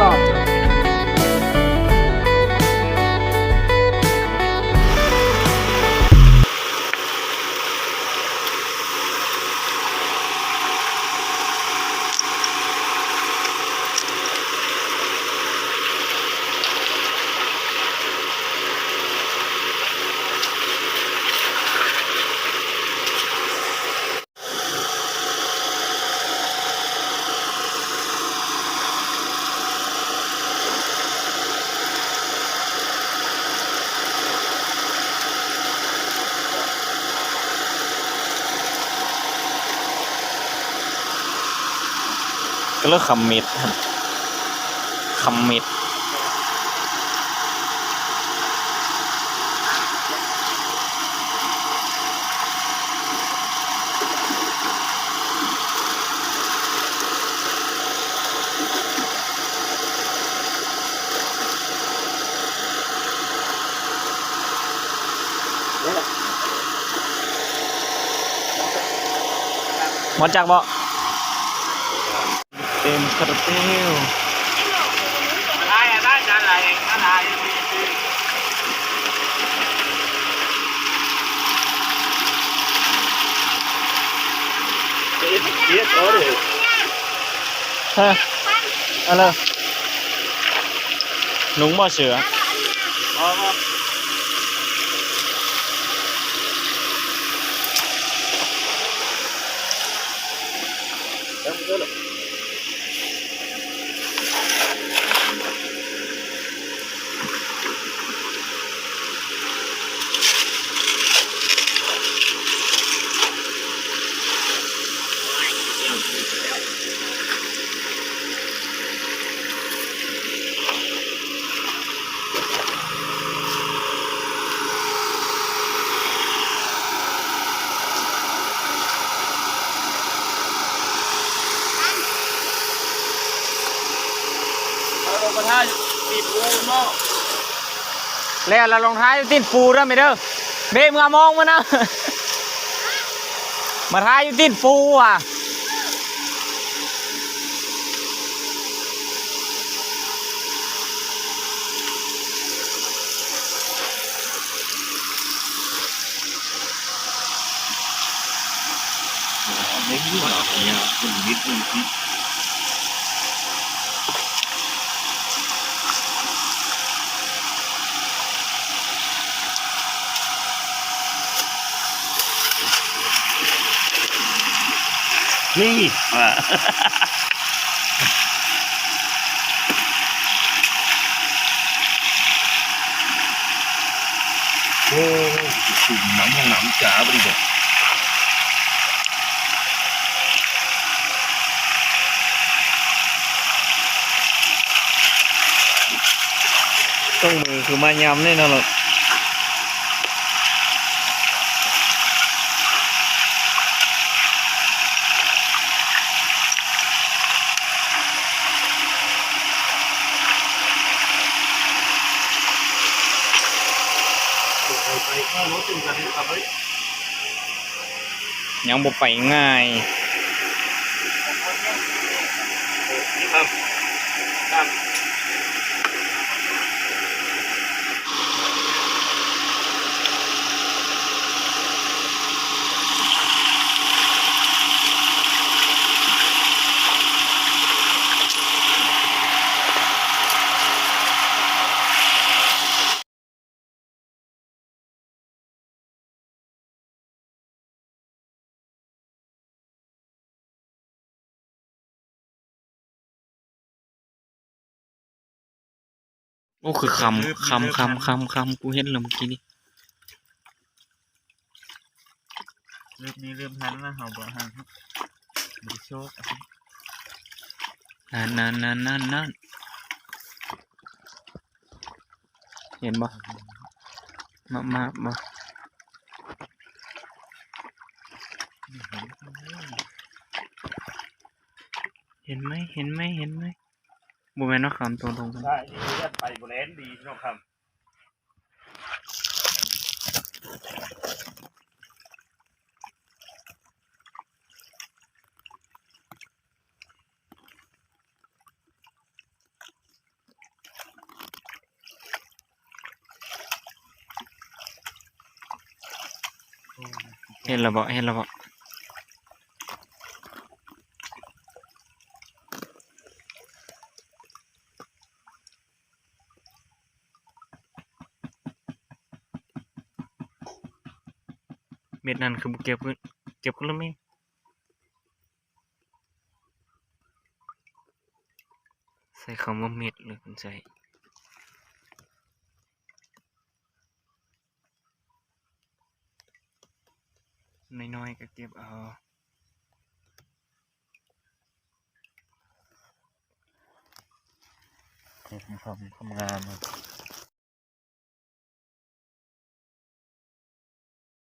ลอดก็เลิกคำมิดคำมิดหมดจากบ่เต็มคาราเบลฮะอะไรหนุ่งบ่เสือแล้วเราลงท้ายติดฟูด้วยไหมเด้อเบมึงมองมานะมาท้ายอยู่ติดฟูอ่ะไม่รู้หรอกเนี่ยคุณนิดนึงที่นี่โอ้ถุงน้ำห้องน้ำจ๋าบริบอกต้องมือคือมายำแน่นอนหรอกไปข้ารถตึงกันเลยครับเฮ้ย ยังบ่ไปง่ายนี่ครับครับ โอ้คือคำกูเห็นแล้วเมื่อกี้นี่เริ่มทันแล้วเหาบ่ฮะบ่โชคนั่นเห็นบ่มาเห็นไหมบ่แม่นว่าคำตรงๆ ใช่นี่เลือดไปโบแลนดีพี่น้องครับ เห็นแล้วบ่เห็นแล้วบ่เม็ดนั้นคือบ่เก็บขึ้นเก็บขึ้นแล้วมั้ยใส่คำว่าเม็ดเลยคุณใส่น้อยๆก็เก็บเอาเก็บทำงาน